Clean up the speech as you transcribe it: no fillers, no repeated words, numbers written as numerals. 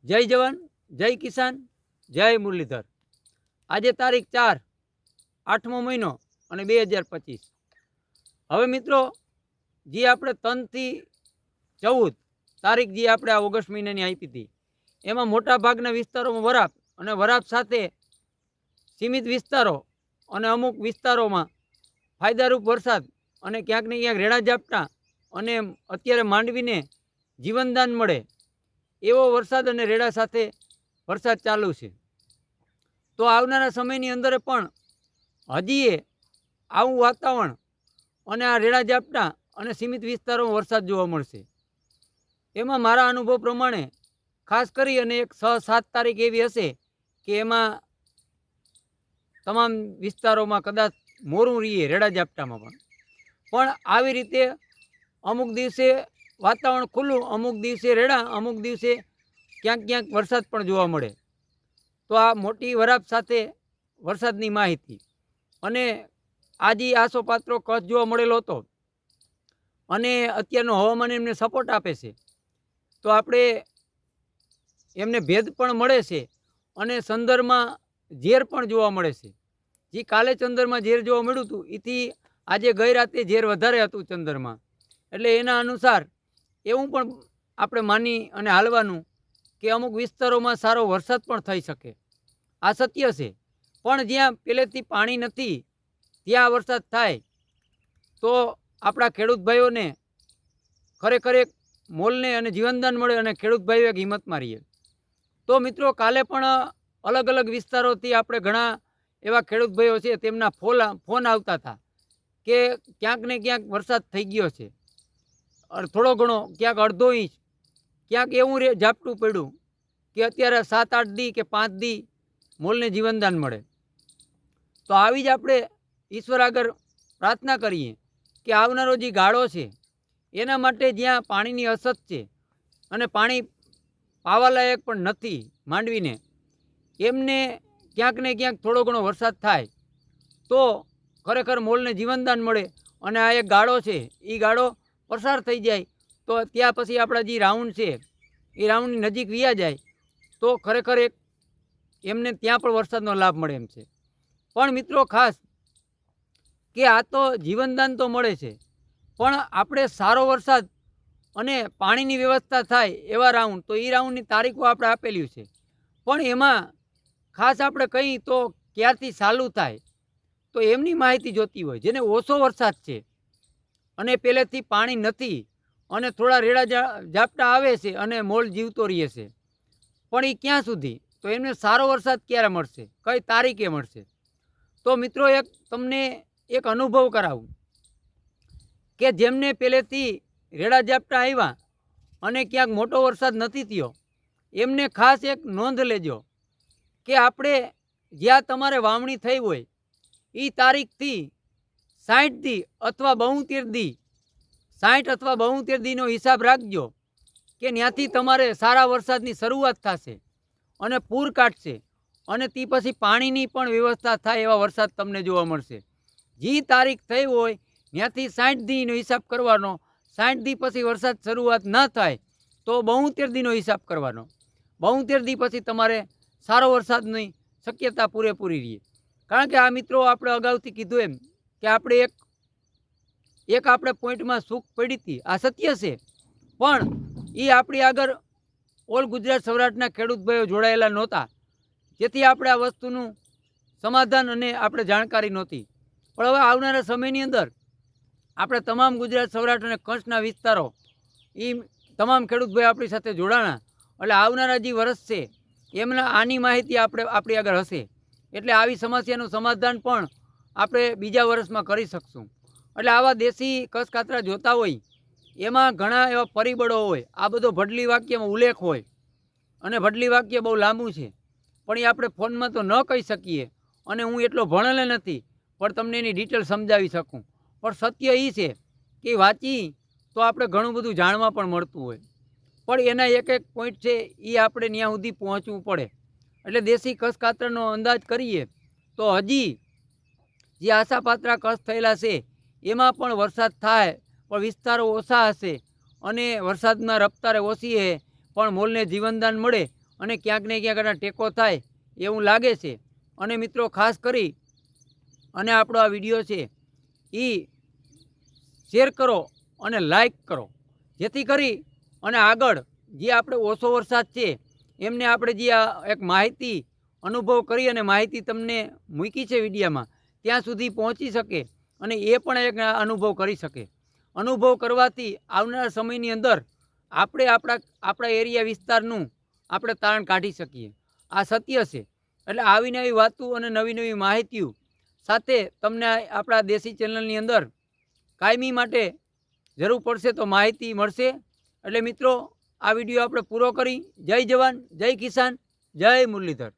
जय जवान, जय किसान, जय मुरलीधर। आज तारीख 4 8मो महीनो અને 2025। હવે મિત્રો, જે આપણે 3 થી 14 તારીખ જે આપણે આ ઓગસ્ટ મહિનાની આપી હતી, એમાં મોટા ભાગના વિસ્તારોમાં વરાપ અને વરાપ સાથે સીમિત વિસ્તારો અને અમુક વિસ્તારોમાં ફાયદારૂપ વરસાદ અને ક્યાંક ને ક્યાંક રેડા ઝાપટા અને અત્યારે માંડવીને જીવનદાન મળે એવો વરસાદ અને રેડા સાથે વરસાદ ચાલુ છે। તો આવનારા સમયની અંદર પણ હજી આવું વાતાવરણ અને આ રેડા ઝાપટા અને સીમિત વિસ્તારોમાં વરસાદ જોવા મળશે। એમાં મારા અનુભવ પ્રમાણે ખાસ કરી અને એક 6-7 તારીખ એવી હશે કે એમાં તમામ વિસ્તારોમાં કદાચ મોરું રહીએ રેડા ઝાપટામાં પણ આવી રીતે અમુક દિવસે વાતાવરણ ખુલ્લું, અમુક દિવસે રેડા, અમુક દિવસે ક્યાંક ક્યાંક વરસાદ પણ જોવા મળે। તો આ મોટી વરાપ સાથે વરસાદની માહિતી અને આજે આસોપાત્રો કચ્છ જોવા મળેલો હતો અને અત્યારનું હવામાન એમને સપોર્ટ આપે છે, તો આપણે એમને ભેદ પણ મળે છે અને ચંદરમાં ઝેર પણ જોવા મળે છે। જે કાલે ચંદરમાં ઝેર જોવા મળ્યું હતું એથી આજે ગઈ રાતે ઝેર વધારે હતું ચંદરમાં, એટલે એના અનુસાર એવું પણ આપણે માની અને હાલવાનું કે અમુક વિસ્તારોમાં સારો વરસાદ પણ થઈ શકે, આ સત્ય છે। પણ જ્યાં પહેલેથી પાણી નથી ત્યાં વરસાદ થાય તો આપણા ખેડૂત ભાઈઓને ખરેખર એક મોલને અને જીવનદાન મળે અને ખેડૂત ભાઈઓ એક હિંમત મારીએ। તો મિત્રો, કાલે પણ અલગ અલગ વિસ્તારોથી આપણે ઘણા એવા ખેડૂત ભાઈઓ છે તેમના ફોન આવતા હતા કે ક્યાંક ને ક્યાંક વરસાદ થઈ ગયો છે, થોડો ઘણો, ક્યાંક અડધો ઇંચ, ક્યાંક એવું ઝાપટું પડ્યું કે અત્યારે 7-8 દી કે 5 દી મોલને જીવનદાન મળે। તો આવી જ આપણે ઈશ્વર આગળ પ્રાર્થના કરીએ કે આવનારો જે ગાળો છે એના માટે જ્યાં પાણીની અછત છે અને પાણી પાવાલાયક પણ નથી માંડવીને, એમને ક્યાંક ને ક્યાંક થોડો ઘણો વરસાદ થાય તો ખરેખર મોલને જીવનદાન મળે અને આ એક ગાળો છે એ ગાળો પસાર થઈ જાય તો ત્યાં પછી આપણા જે રાઉન્ડ છે એ રાઉન્ડની નજીક વ્યા જાય તો ખરેખર એક એમને ત્યાં પણ વરસાદનો લાભ મળે એમ છે। પણ મિત્રો, ખાસ કે આ તો જીવનદાન તો મળે છે, પણ આપણે સારો વરસાદ અને પાણીની વ્યવસ્થા થાય એવા રાઉન્ડ, તો એ રાઉન્ડની તારીખો આપણે આપેલી છે, પણ એમાં ખાસ આપણે કહીએ તો ક્યારથી ચાલુ થાય તો એમની માહિતી જોતી હોય। જેને ઓછો વરસાદ છે અને પહેલેથી પાણી નથી અને થોડા રેડા ઝાપટા આવે છે અને મોલ જીવતો રહે છે, પણ એ ક્યાં સુધી, તો એમને સારો વરસાદ ક્યારે મળશે, કઈ તારીખે મળશે? તો મિત્રો, એક તમને એક અનુભવ કરાવું કે જેમને પહેલેથી રેડા ઝાપટા આવ્યા અને ક્યાંક મોટો વરસાદ નથી થયો, એમને ખાસ એક નોંધ લેજો કે આપણે જ્યાં તમારે વાવણી થઈ હોય એ તારીખથી 60 દી અથવા 72 દી, 60 અથવા 72 દીનો હિસાબ રાખજો કે ત્યાંથી તમારે સારા વરસાદની શરૂઆત થશે અને પૂર કાઢશે અને તે પછી પાણીની પણ વ્યવસ્થા થાય એવા વરસાદ તમને જોવા મળશે। જે તારીખ થઈ હોય ત્યાંથી 60 દીનો હિસાબ કરવાનો, 60 દી પછી વરસાદ શરૂઆત ન થાય તો 72 દીનો હિસાબ કરવાનો, 72 દી પછી તમારે સારો વરસાદની શક્યતા પૂરેપૂરી રહે। કારણ કે આ મિત્રો, આપણે અગાઉથી કીધું એમ કે આપણે એક આપણે પોઈન્ટમાં સુખ પડી હતી, આ સત્ય છે, પણ એ આપણી આગળ ઓલ ગુજરાત સૌરાષ્ટ્રના ખેડૂત ભાઈઓ જોડાયેલા નહોતા, જેથી આપણે આ વસ્તુનું સમાધાન અને આપણે જાણકારી નહોતી। પણ હવે આવનારા સમયની અંદર આપણે તમામ ગુજરાત સૌરાષ્ટ્ર અને કચ્છના વિસ્તારો એ તમામ ખેડૂત ભાઈ આપણી સાથે જોડાણા, એટલે આવનારા જે વર્ષ છે એમના આની માહિતી આપણી આગળ હશે, એટલે આવી સમસ્યાનું સમાધાન પણ આપણે બીજા વર્ષમાં કરી શકશું। એટલે આવા દેશી કચ્છ કાતરા જોતા હોય એમાં ઘણા એવા પરિબળો હોય, આ બધો ભડલી વાક્યમાં ઉલ્લેખ હોય અને ભડલી વાક્ય બહુ લાંબુ છે, પણ એ આપણે ફોનમાં તો ન કહી શકીએ અને હું એટલો ભણેલો નથી પણ તમને એની ડિટેલ સમજાવી શકું। પણ સત્ય એ છે કે વાંચી તો આપણે ઘણું બધું જાણવા પણ મળતું હોય, પણ એના એક એક પોઈન્ટ છે એ આપણે ત્યાં સુધી પહોંચવું પડે। એટલે દેશી કચ્છ કાતરનો અંદાજ કરીએ તો હજી જે આશાપાત્ર કચ્છ થયેલા છે એમાં પણ વરસાદ થાય પણ વિસ્તારો ઓછા હશે અને વરસાદમાં રફતારે ઓછી છે, પણ મોલને જીવનદાન મળે અને ક્યાંક ને ક્યાંક એના ટેકો થાય એવું લાગે છે. અને મિત્રો ખાસ કરી અને આપણો આ વિડીયો છે એ શેર કરો અને લાઈક કરો, જેથી કરી અને આગળ જે આપણે ઓછો વરસાદ છે એમને આપણે જે આ એક માહિતી અનુભવ કરી અને માહિતી તમને મૂકી છે વિડીયામાં ત્યાં સુધી પહોંચી શકે અને એ પણ એક અનુભવ કરી શકે. અનુભવ કરવાથી આવનારા સમયની અંદર આપણે આપણા એરિયા વિસ્તારનું આપણે તારણ કાઢી શકીએ. આ સત્ય છે. એટલે આવી નવી વાતો અને નવી નવી માહિતીઓ સાથે તમને આપણા દેશી ચેનલની અંદર કાયમી માટે જરૂર પડશે તો માહિતી મળશે. એટલે મિત્રો આ વિડીયો આપણે પૂરો કરી. જય જવાન, જય કિસાન, જય મુરલીધર.